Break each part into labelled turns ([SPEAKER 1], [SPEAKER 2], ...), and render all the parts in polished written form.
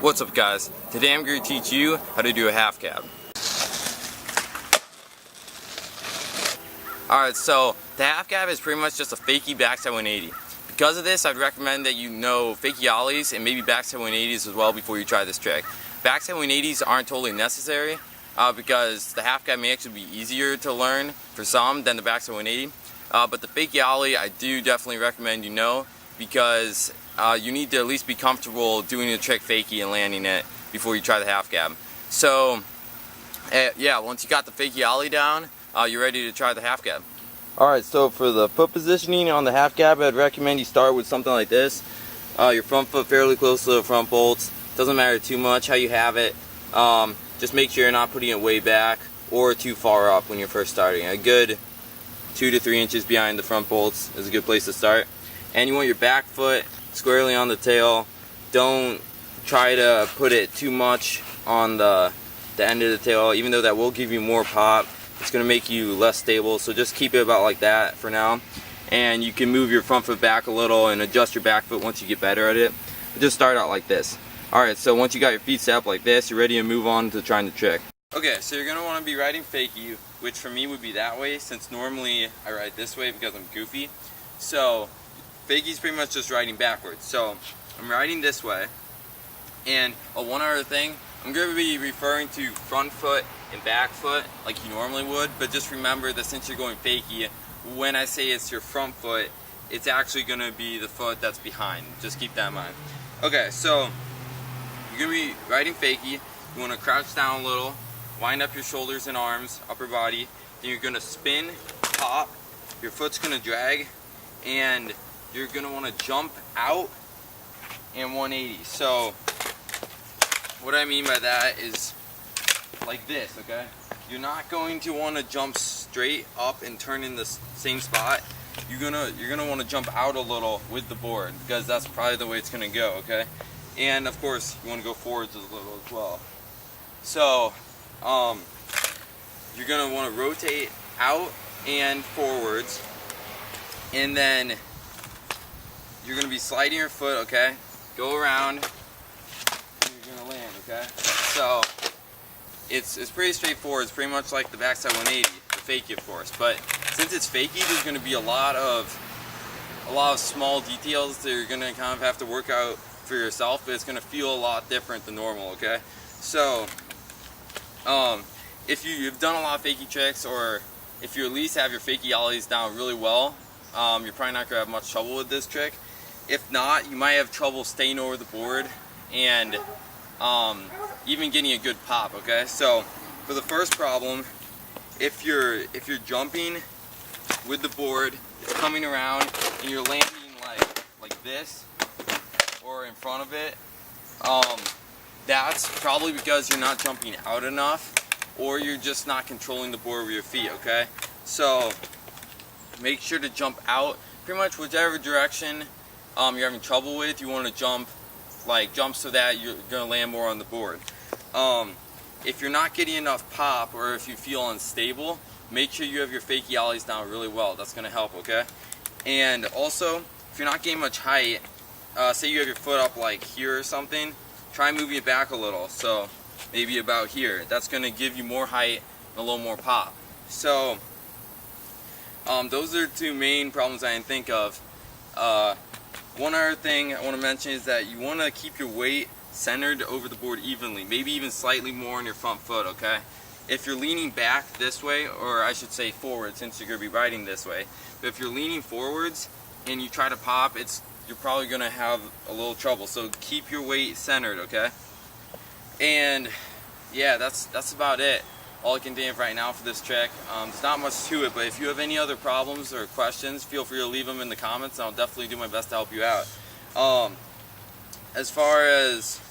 [SPEAKER 1] What's up guys? Today I'm going to teach you how to do a half cab. Alright, so the half cab is pretty much just a fakie backside 180. Because of this, I'd recommend that you know fakie ollies and maybe backside 180s as well before you try this trick. Backside 180s aren't totally necessary because the half cab may actually be easier to learn for some than the backside 180. But the fakie ollie I do definitely recommend you know because you need to at least be comfortable doing the trick fakie and landing it before you try the half cab. So yeah, once you got the fakie ollie down, you're ready to try the half cab. Alright, so for the foot positioning on the half cab, I'd recommend you start with something like this. Your front foot fairly close to the front bolts. Doesn't matter too much how you have it. Just make sure you're not putting it way back or too far up when you're first starting. A good 2 to 3 inches behind the front bolts is a good place to start. And you want your back foot squarely on the tail. Don't try to put it too much on the end of the tail, even though that will give you more pop. It's going to make you less stable, so just keep it about like that for now. And you can move your front foot back a little and adjust your back foot once you get better at it. But just start out like this. Alright, so once you got your feet set up like this, you're ready to move on to trying the trick. Okay, so you're going to want to be riding fakie, which for me would be that way, since normally I ride this way because I'm goofy. So fakie's pretty much just riding backwards. So I'm riding this way, and one other thing, I'm going to be referring to front foot and back foot like you normally would, but just remember that since you're going fakie, when I say it's your front foot, it's actually going to be the foot that's behind. Just keep that in mind. Okay, so you're going to be riding fakie. You want to crouch down a little, wind up your shoulders and arms, upper body, then you're going to spin, pop, your foot's going to drag, and you're going to want to jump out and 180. So what I mean by that is like this, okay? You're not going to want to jump straight up and turn in the same spot. You're gonna want to jump out a little with the board because that's probably the way it's gonna go, okay? And of course you want to go forwards a little as well. So you're gonna want to rotate out and forwards, and then you're gonna be sliding your foot, okay? Go around, and you're gonna land, okay? So it's pretty straightforward. It's pretty much like the backside 180, the fakie of course. But since it's fakie, there's gonna be a lot of small details that you're gonna kind of have to work out for yourself, but it's gonna feel a lot different than normal, okay? So if you've done a lot of fakie tricks, or if you at least have your fakie ollies down really well, you're probably not gonna have much trouble with this trick. If not, you might have trouble staying over the board and even getting a good pop, okay? So for the first problem, if you're jumping with the board, it's coming around and you're landing like this or in front of it, that's probably because you're not jumping out enough, or you're just not controlling the board with your feet, okay? So make sure to jump out pretty much whichever direction you're having trouble with. You want to jump so that you're going to land more on the board. If you're not getting enough pop, or if you feel unstable, make sure you have your fakie ollies down really well. That's going to help, okay? And also, if you're not getting much height, say you have your foot up like here or something, try moving it back a little, so maybe about here. That's going to give you more height and a little more pop. So those are the two main problems I can think of. One other thing I want to mention is that you want to keep your weight centered over the board evenly, maybe even slightly more on your front foot, okay? If you're leaning back this way, or I should say forward since you're going to be riding this way, but if you're leaning forwards and you try to pop, you're probably going to have a little trouble. So keep your weight centered, okay? And yeah, that's about it. All I can think of right now for this trick. There's not much to it, but if you have any other problems or questions, feel free to leave them in the comments, and I'll definitely do my best to help you out. As far as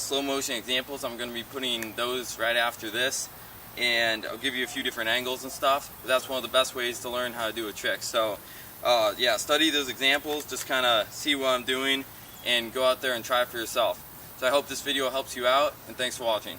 [SPEAKER 1] slow motion examples, I'm going to be putting those right after this, and I'll give you a few different angles and stuff. But that's one of the best ways to learn how to do a trick. So yeah, study those examples, just kind of see what I'm doing, and go out there and try it for yourself. So I hope this video helps you out, and thanks for watching.